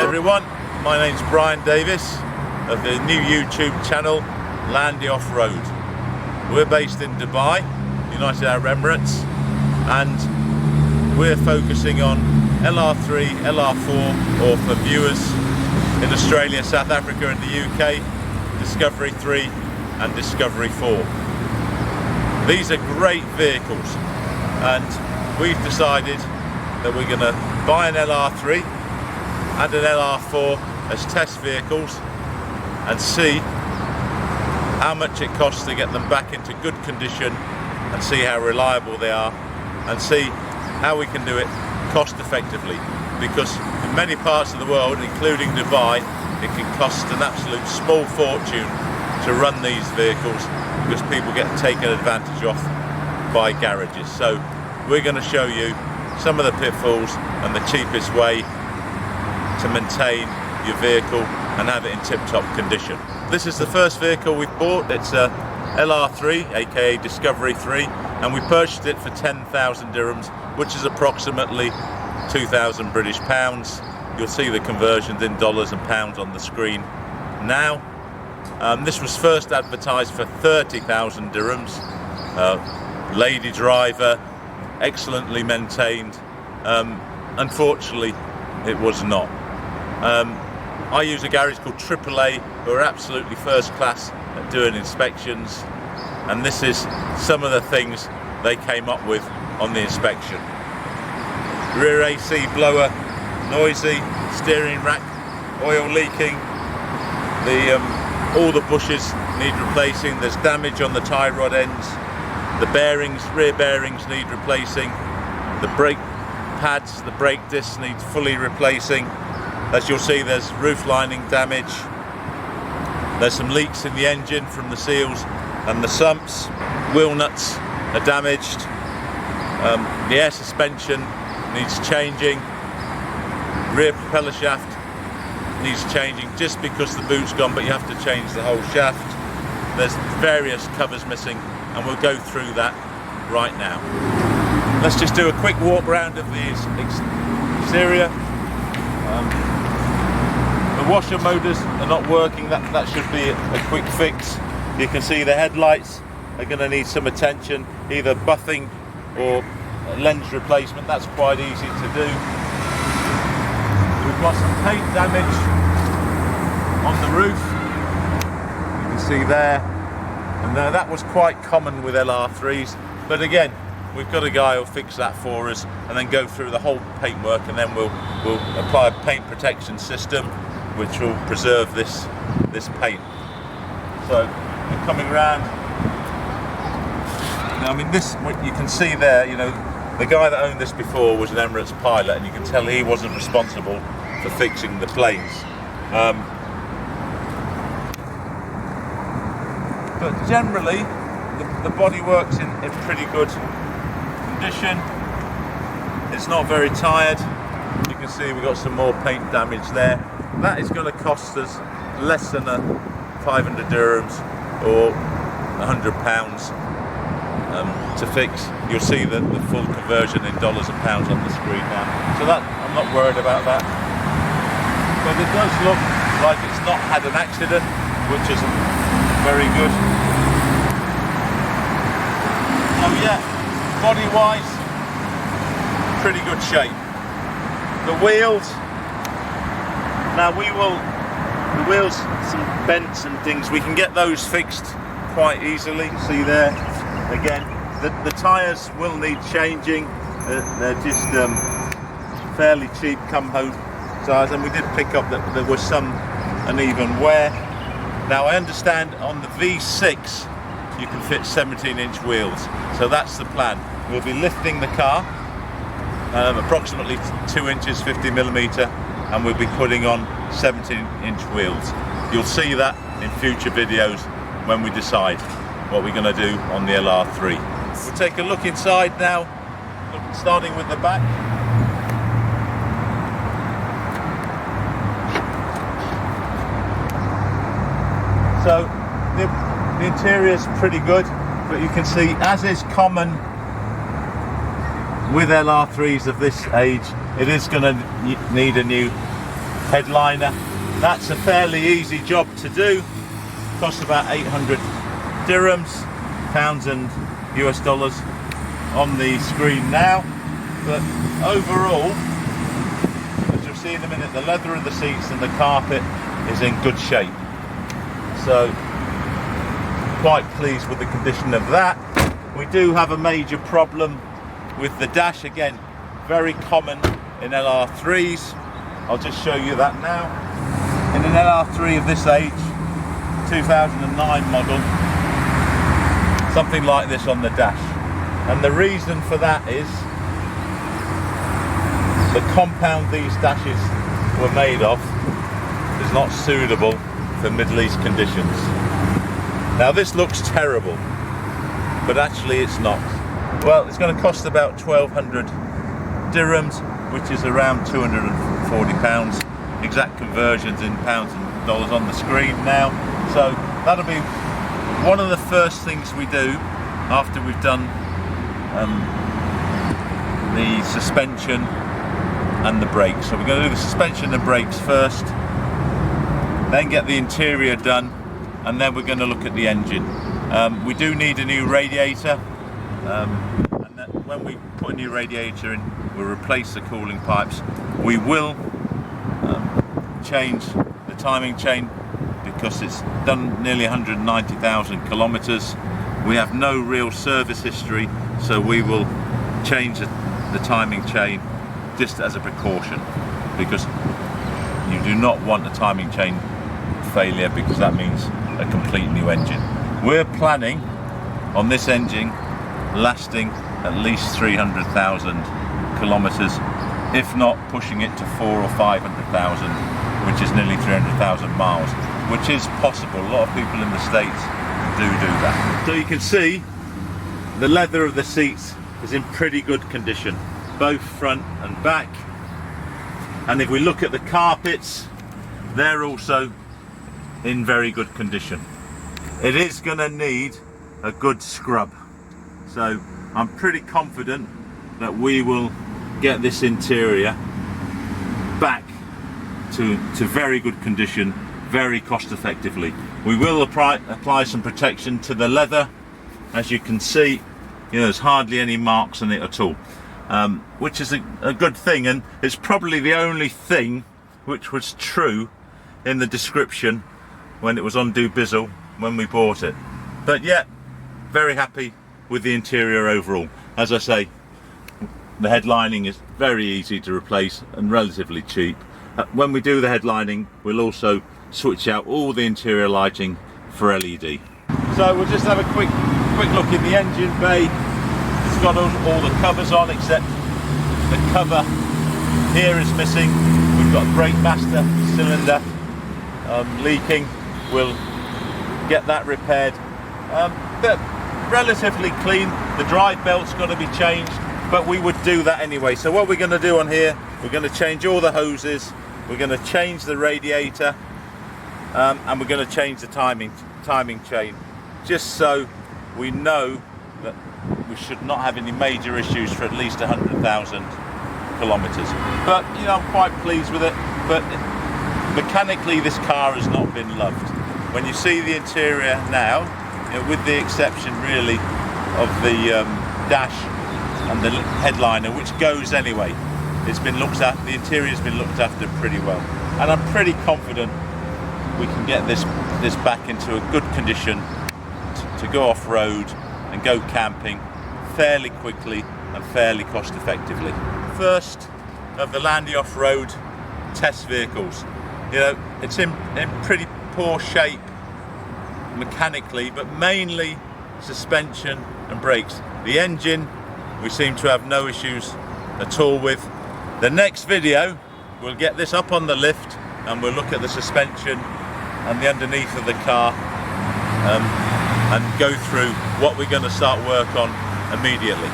everyone, my name's Brian Davis of the new YouTube channel Landy Off-Road. We're based in Dubai, United Arab Emirates, and we're focusing on LR3, LR4, or for viewers in Australia, South Africa and the UK, Discovery 3 and Discovery 4. These are great vehicles, and we've decided that we're going to buy an LR3 and an LR4 as test vehicles and see how much it costs to get them back into good condition and see how reliable they are and see how we can do it cost effectively, because in many parts of the world, including Dubai, it can cost an absolute small fortune to run these vehicles because people get taken advantage of by garages. So we're going to show you some of the pitfalls and the cheapest way to maintain your vehicle and have it in tip-top condition. This is the first vehicle we've bought. It's a LR3, aka Discovery 3, and we purchased it for 10,000 dirhams, which is approximately 2,000 British pounds. You'll see the conversions in dollars and pounds on the screen now. This was first advertised for 30,000 dirhams. Lady driver, excellently maintained. Unfortunately, it was not. I use a garage called AAA, who are absolutely first class at doing inspections, and this is some of the things they came up with on the inspection. Rear AC blower noisy, steering rack oil leaking, all the bushes need replacing, there's damage on the tie rod ends, the bearings, rear bearings need replacing, the brake pads, the brake discs need fully replacing. As you'll see, there's roof lining damage, there's some leaks in the engine from the seals and the sumps, wheel nuts are damaged, the air suspension needs changing, rear propeller shaft needs changing just because the boot's gone, but you have to change the whole shaft. There's various covers missing, and we'll go through that right now. Let's just do a quick walk around of the exterior. The washer motors are not working, that should be a quick fix. You can see the headlights are going to need some attention, either buffing or lens replacement. That's quite easy to do. We've got some paint damage on the roof, you can see there, and that was quite common with LR3s, but again, we've got a guy who'll fix that for us and then go through the whole paintwork, and then we'll apply a paint protection system which will preserve this paint. So we're coming around. Now, I mean, this, what you can see there, you know, the guy that owned this before was an Emirates pilot, and you can tell he wasn't responsible for fixing the planes. But generally, the bodywork's in pretty good condition. It's not very tired. You can see we've got some more paint damage there. That is going to cost us less than 500 dirhams or £100 to fix. You'll see the full conversion in dollars and pounds on the screen now. So that, I'm not worried about that. But it does look like it's not had an accident, which is very good. So yeah, body-wise, pretty good shape. The wheels, now the wheels, some bents and things, we can get those fixed quite easily. See there, again, the tyres will need changing. They're just fairly cheap come home tyres, and we did pick up that there was some uneven wear. Now I understand on the V6 you can fit 17-inch wheels, so that's the plan. We'll be lifting the car approximately 2 inches, 50mm, and we'll be putting on 17-inch wheels. You'll see that in future videos when we decide what we're going to do on the LR3. We'll take a look inside now, starting with the back. So the interior is pretty good, but you can see, as is common with LR3s of this age, it is going to need a new headliner. That's a fairly easy job to do. Costs about 800 dirhams, pounds and US dollars on the screen now. But overall, as you'll see in a minute, the leather of the seats and the carpet is in good shape. So quite pleased with the condition of that. We do have a major problem with the dash, again, very common in LR3s. I'll just show you that now. In an LR3 of this age, 2009 model, something like this on the dash. And the reason for that is the compound these dashes were made of is not suitable for Middle East conditions. Now this looks terrible, but actually it's not. Well, it's going to cost about 1,200 dirhams, which is around 240 pounds. Exact conversions in pounds and dollars on the screen now. So that'll be one of the first things we do after we've done the suspension and the brakes. So we're going to do the suspension and brakes first, then get the interior done, and then we're going to look at the engine. We do need a new radiator, and then when we put a new radiator in, we'll replace the cooling pipes. We will change the timing chain because it's done nearly 190,000 kilometers. We have no real service history, so we will change the timing chain just as a precaution, because you do not want a timing chain failure, because that means a complete new engine. We're planning on this engine lasting at least 300,000 kilometers, if not pushing it to 400,000 or 500,000, which is nearly 300,000 miles, which is possible. A lot of people in the States do that. So you can see the leather of the seats is in pretty good condition, both front and back. And if we look at the carpets, they're also in very good condition. It is going to need a good scrub, so I'm pretty confident that we will get this interior back to very good condition very cost effectively. We will apply some protection to the leather. As you can see, there's hardly any marks on it at all, which is a good thing, and it's probably the only thing which was true in the description when it was on Dubizzle when we bought it. But yeah, very happy with the interior overall. As I say, the headlining is very easy to replace and relatively cheap. When we do the headlining, we'll also switch out all the interior lighting for LED. So we'll just have a quick look in the engine bay. It's got all the covers on, except the cover here is missing. We've got brake master cylinder leaking. We'll get that repaired. But relatively clean. The drive belt's got to be changed, but we would do that anyway. So what we're going to do on here, we're going to change all the hoses, we're going to change the radiator, and we're going to change the timing chain, just so we know that we should not have any major issues for at least 100,000 kilometers. But I'm quite pleased with it. But mechanically, this car has not been loved. When you see the interior now, with the exception really of the dash and the headliner, which goes anyway, it's been looked at. The interior has been looked after pretty well, and I'm pretty confident we can get this back into a good condition to go off-road and go camping fairly quickly and fairly cost effectively. First of the Landy off-road test vehicles. It's in pretty poor shape mechanically, but mainly suspension and brakes. The engine we seem to have no issues at all with. The next video we'll get this up on the lift and we'll look at the suspension and the underneath of the car, and go through what we're going to start work on immediately.